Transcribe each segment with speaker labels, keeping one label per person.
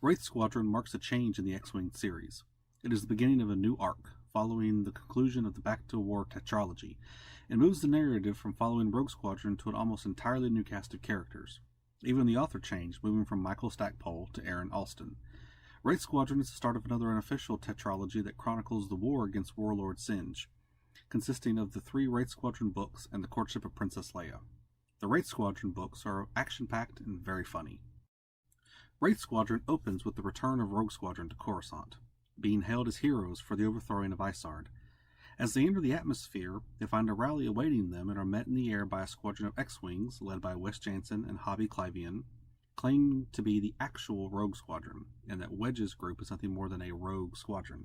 Speaker 1: Wraith Squadron marks a change in the X-Wing series. It is the beginning of a new arc, following the conclusion of the Back to War tetralogy, and moves the narrative from following Rogue Squadron to an almost entirely new cast of characters. Even the author changed, moving from Michael Stackpole to Aaron Alston. Wraith Squadron is the start of another unofficial tetralogy that chronicles the war against Warlord Zsinj, consisting of the 3 Wraith Squadron books and the courtship of Princess Leia. The Wraith Squadron books are action-packed and very funny. Wraith Squadron opens with the return of Rogue Squadron to Coruscant, being hailed as heroes for the overthrowing of Isard. As they enter the atmosphere, they find a rally awaiting them and are met in the air by a squadron of X-Wings led by Wedge Antilles and Hobby Clivian, claiming to be the actual Rogue Squadron, and that Wedge's group is nothing more than a Rogue Squadron.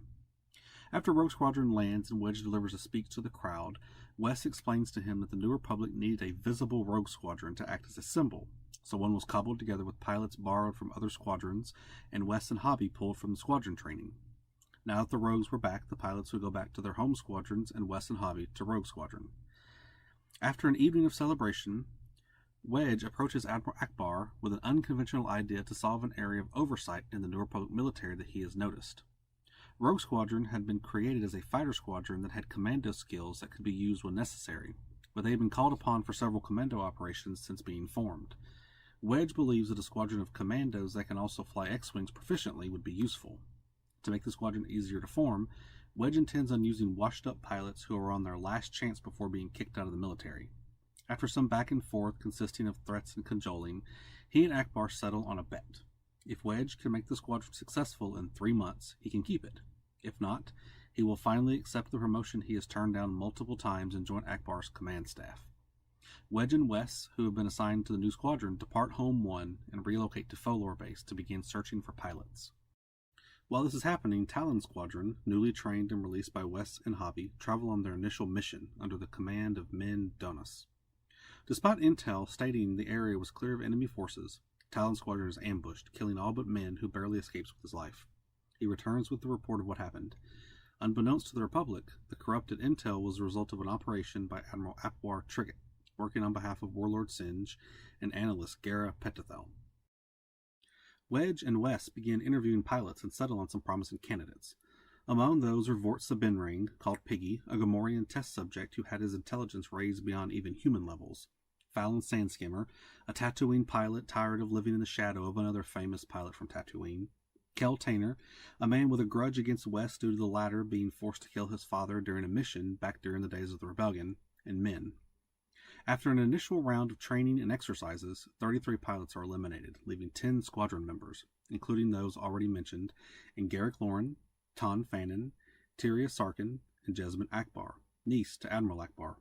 Speaker 1: After Rogue Squadron lands and Wedge delivers a speech to the crowd, Wes explains to him that the New Republic needed a visible Rogue Squadron to act as a symbol, so one was cobbled together with pilots borrowed from other squadrons, and Wes and Hobby pulled from the squadron training. Now that the Rogues were back, the pilots would go back to their home squadrons, and Wes and Hobby to Rogue Squadron. After an evening of celebration, Wedge approaches Admiral Ackbar with an unconventional idea to solve an area of oversight in the New Republic military that he has noticed. Rogue Squadron had been created as a fighter squadron that had commando skills that could be used when necessary, but they had been called upon for several commando operations since being formed. Wedge believes that a squadron of commandos that can also fly X-Wings proficiently would be useful. To make the squadron easier to form, Wedge intends on using washed-up pilots who are on their last chance before being kicked out of the military. After some back and forth consisting of threats and cajoling, he and Ackbar settle on a bet. If Wedge can make the squadron successful in 3 months, he can keep it. If not, he will finally accept the promotion he has turned down multiple times and join Ackbar's command staff. Wedge and Wes, who have been assigned to the new squadron, depart Home 1 and relocate to Folor Base to begin searching for pilots. While this is happening, Talon Squadron, newly trained and released by Wes and Hobby, travel on their initial mission under the command of Min Donis. Despite intel stating the area was clear of enemy forces, Talon Squadron is ambushed, killing all but Min, who barely escapes with his life. He returns with the report of what happened. Unbeknownst to the Republic, the corrupted intel was the result of an operation by Admiral Apwar Trigget, working on behalf of Warlord Zsinj and analyst Gara Petithel. Wedge and Wes begin interviewing pilots and settle on some promising candidates. Among those are Vort Sabinring, called Piggy, a Gamorrean test subject who had his intelligence raised beyond even human levels. Fallon Sandskimmer, a Tatooine pilot tired of living in the shadow of another famous pilot from Tatooine. Kel Tainer, a man with a grudge against Wes due to the latter being forced to kill his father during a mission back during the days of the Rebellion, and Min. After an initial round of training and exercises, 33 pilots are eliminated, leaving 10 squadron members, including those already mentioned, and Garrick Lauren, Ton Fannin, Tyria Sarkin, and Jesmond Ackbar, niece to Admiral Ackbar.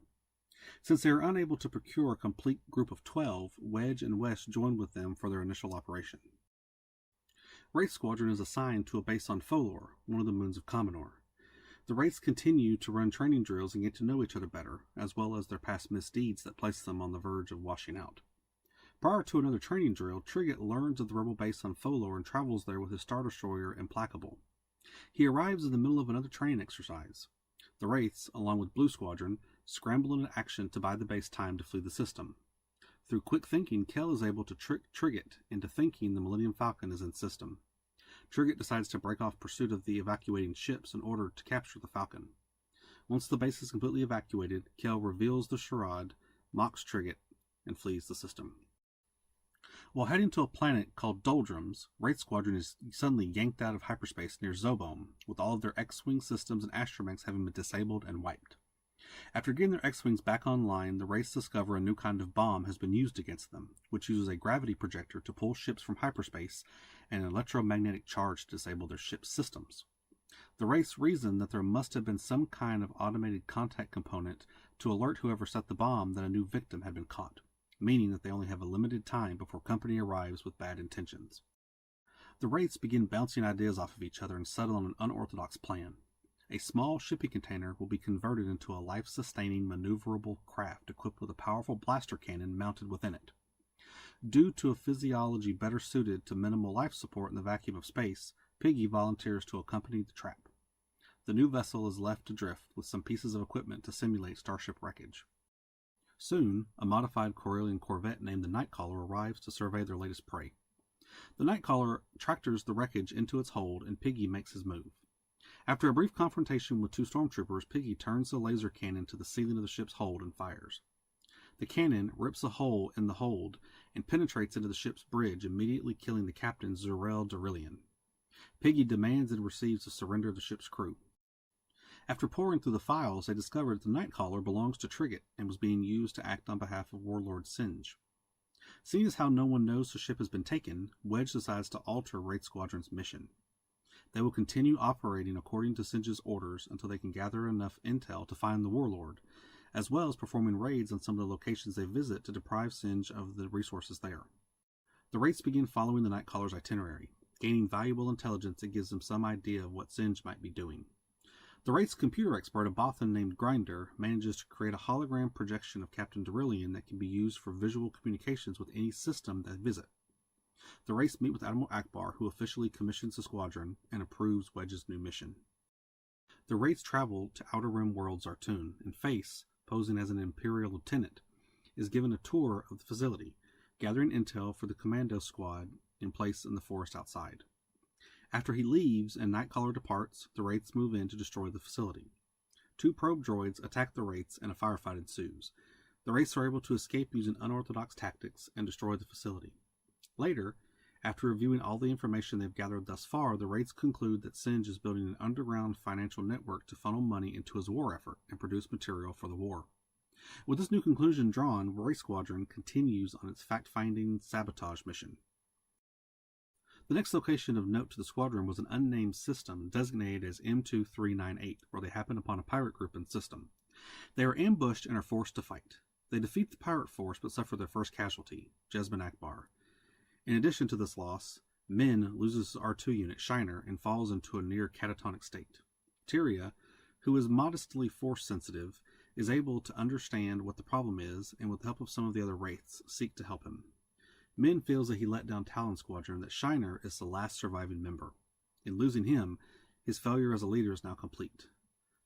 Speaker 1: Since they are unable to procure a complete group of 12, Wedge and Wes join with them for their initial operation. Wraith Squadron is assigned to a base on Folor, one of the moons of Commodore. The Wraiths continue to run training drills and get to know each other better, as well as their past misdeeds that place them on the verge of washing out. Prior to another training drill, Trigget learns of the rebel base on Folor and travels there with his Star Destroyer Implacable. He arrives in the middle of another training exercise. The Wraiths, along with Blue Squadron, scramble into action to buy the base time to flee the system. Through quick thinking, Kel is able to trick Trigget into thinking the Millennium Falcon is in system. Trigget decides to break off pursuit of the evacuating ships in order to capture the Falcon. Once the base is completely evacuated, Kel reveals the charade, mocks Trigget, and flees the system. While heading to a planet called Doldrums, Wraith Squadron is suddenly yanked out of hyperspace near Zobom, with all of their X-Wing systems and astromechs having been disabled and wiped. After getting their X-Wings back online, the Wraiths discover a new kind of bomb has been used against them, which uses a gravity projector to pull ships from hyperspace and an electromagnetic charge to disable their ship's systems. The Wraiths reason that there must have been some kind of automated contact component to alert whoever set the bomb that a new victim had been caught, meaning that they only have a limited time before company arrives with bad intentions. The Wraiths begin bouncing ideas off of each other and settle on an unorthodox plan. A small shipping container will be converted into a life-sustaining, maneuverable craft equipped with a powerful blaster cannon mounted within it. Due to a physiology better suited to minimal life support in the vacuum of space, Piggy volunteers to accompany the trap. The new vessel is left to drift with some pieces of equipment to simulate starship wreckage. Soon, a modified Corellian corvette named the Nightcaller arrives to survey their latest prey. The Nightcaller tractors the wreckage into its hold, and Piggy makes his move. After a brief confrontation with two stormtroopers, Piggy turns the laser cannon to the ceiling of the ship's hold and fires. The cannon rips a hole in the hold and penetrates into the ship's bridge, immediately killing the captain, Zurel Darillian. Piggy demands and receives the surrender of the ship's crew. After poring through the files, they discover that the Nightcaller belongs to Trigget and was being used to act on behalf of Warlord Zsinj. Seeing as how no one knows the ship has been taken, Wedge decides to alter Wraith Squadron's mission. They will continue operating according to Zsinj's orders until they can gather enough intel to find the Warlord, as well as performing raids on some of the locations they visit to deprive Zsinj of the resources there. The Wraiths begin following the Nightcaller's itinerary, gaining valuable intelligence that gives them some idea of what Zsinj might be doing. The Wraith's computer expert, a Bothan named Grinder, manages to create a hologram projection of Captain Darillian that can be used for visual communications with any system they visit. The Wraiths meet with Admiral Akbar, who officially commissions the squadron and approves Wedge's new mission. The Wraiths travel to Outer Rim world Zartun, and Face, posing as an Imperial lieutenant, is given a tour of the facility, gathering intel for the commando squad in place in the forest outside. After he leaves and Nightcaller departs, the Wraiths move in to destroy the facility. Two probe droids attack the Wraiths and a firefight ensues. The Wraiths are able to escape using unorthodox tactics and destroy the facility. Later, after reviewing all the information they've gathered thus far, the Wraiths conclude that Zsinj is building an underground financial network to funnel money into his war effort and produce material for the war. With this new conclusion drawn, Wraith Squadron continues on its fact-finding sabotage mission. The next location of note to the squadron was an unnamed system designated as M2398, where they happen upon a pirate group and system. They are ambushed and are forced to fight. They defeat the pirate force but suffer their first casualty, Jesman Akbar. In addition to this loss, Min loses his R2 unit, Shiner, and falls into a near catatonic state. Tyria, who is modestly force-sensitive, is able to understand what the problem is, and with the help of some of the other Wraiths, seek to help him. Min feels that he let down Talon Squadron, that Shiner is the last surviving member. In losing him, his failure as a leader is now complete.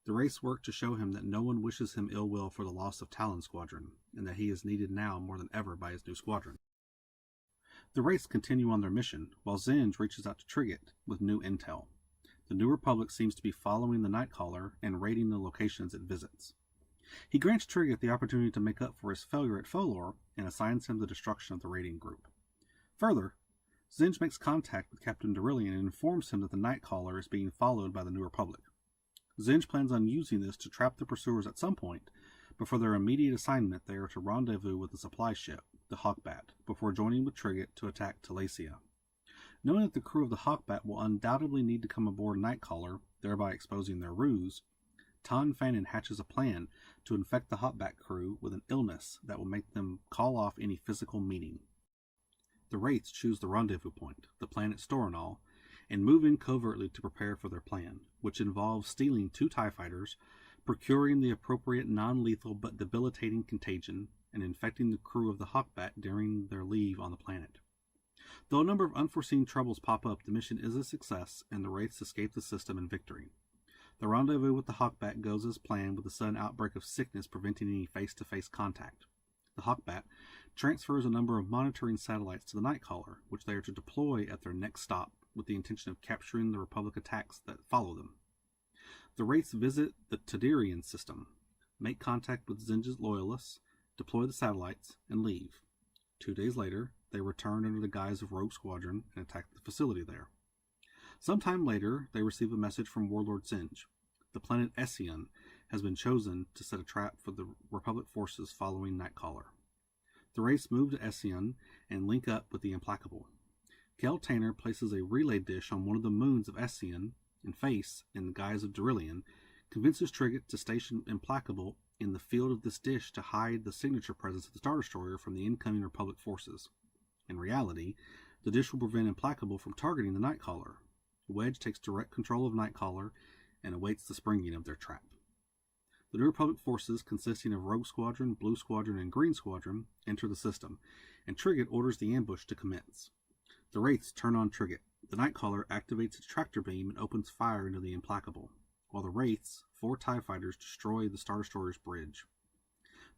Speaker 1: The Wraiths work to show him that no one wishes him ill will for the loss of Talon Squadron, and that he is needed now more than ever by his new squadron. The Wraiths continue on their mission, while Zsinj reaches out to Trigget with new intel. The New Republic seems to be following the Nightcaller and raiding the locations it visits. He grants Trigget the opportunity to make up for his failure at Folor and assigns him the destruction of the raiding group. Further, Zsinj makes contact with Captain Darillian and informs him that the Nightcaller is being followed by the New Republic. Zsinj plans on using this to trap the pursuers at some point, but for their immediate assignment they are to rendezvous with the supply ship, the Hawkbat, before joining with Trigget to attack Talacia. Knowing that the crew of the Hawkbat will undoubtedly need to come aboard Nightcaller, thereby exposing their ruse, Tan Fanon hatches a plan to infect the Hawkbat crew with an illness that will make them call off any physical meeting. The Wraiths choose the rendezvous point, the planet Storanol, and move in covertly to prepare for their plan, which involves stealing 2 TIE fighters, procuring the appropriate non-lethal but debilitating contagion, and infecting the crew of the Hawkbat during their leave on the planet. Though a number of unforeseen troubles pop up, the mission is a success, and the Wraiths escape the system in victory. The rendezvous with the Hawkbat goes as planned, with a sudden outbreak of sickness preventing any face-to-face contact. The Hawkbat transfers a number of monitoring satellites to the Nightcaller, which they are to deploy at their next stop, with the intention of capturing the Republic attacks that follow them. The Wraiths visit the Tadirian system, make contact with Zsinj's loyalists, deploy the satellites, and leave. 2 days later, they return under the guise of Rogue Squadron and attack the facility there. Sometime later, they receive a message from Warlord Zsinj. The planet Ysanne has been chosen to set a trap for the Republic forces following Nightcaller. The Wraiths move to Ysanne and link up with the Implacable. Kel Tanner places a relay dish on one of the moons of Ysanne, and Face, in the guise of Darillian, convinces Trigget to station Implacable in the field of this dish to hide the signature presence of the Star Destroyer from the incoming Republic forces. In reality, the dish will prevent Implacable from targeting the Nightcaller. Wedge takes direct control of Nightcaller and awaits the springing of their trap. The New Republic forces, consisting of Rogue Squadron, Blue Squadron, and Green Squadron, enter the system, and Trigget orders the ambush to commence. The Wraiths turn on Trigget. The Nightcaller activates its tractor beam and opens fire into the Implacable, while the Wraiths, 4 TIE fighters, destroy the Star Destroyer's bridge.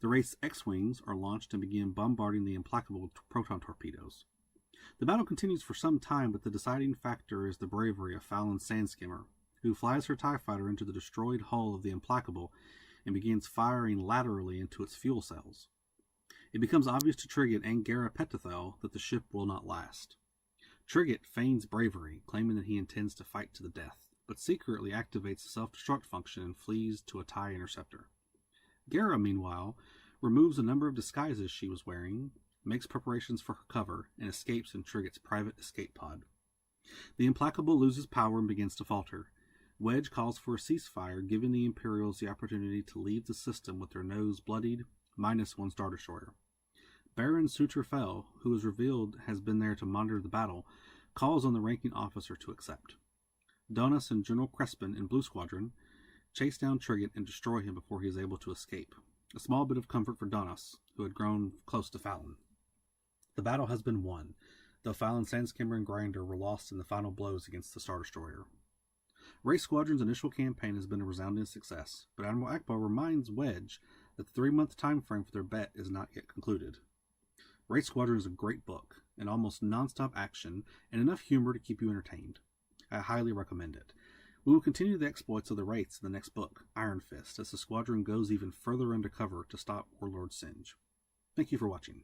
Speaker 1: The Wraiths' X-Wings are launched and begin bombarding the Implacable with proton torpedoes. The battle continues for some time, but the deciding factor is the bravery of Fallon's Sandskimmer, who flies her TIE fighter into the destroyed hull of the Implacable and begins firing laterally into its fuel cells. It becomes obvious to Trigget and Gara Petithel that the ship will not last. Trigget feigns bravery, claiming that he intends to fight to the death, but secretly activates the self-destruct function and flees to a TIE interceptor. Gara, meanwhile, removes a number of disguises she was wearing, makes preparations for her cover, and escapes in Trigget's private escape pod. The Implacable loses power and begins to falter. Wedge calls for a ceasefire, giving the Imperials the opportunity to leave the system with their nose bloodied, minus one Star Destroyer. Baron Sutrafel, who is revealed has been there to monitor the battle, calls on the ranking officer to accept. Donis and General Crespin in Blue Squadron chase down Trigget and destroy him before he is able to escape. A small bit of comfort for Donis, who had grown close to Fallon. The battle has been won, though Fallon's Sandskimmer and Grinder were lost in the final blows against the Star Destroyer. Wraith Squadron's initial campaign has been a resounding success, but Admiral Akbar reminds Wedge that the 3-month time frame for their bet is not yet concluded. Wraith Squadron is a great book, and almost non-stop action, and enough humor to keep you entertained. I highly recommend it. We will continue the exploits of the Wraiths in the next book, Iron Fist, as the squadron goes even further undercover to stop Warlord Zsinj. Thank you for watching.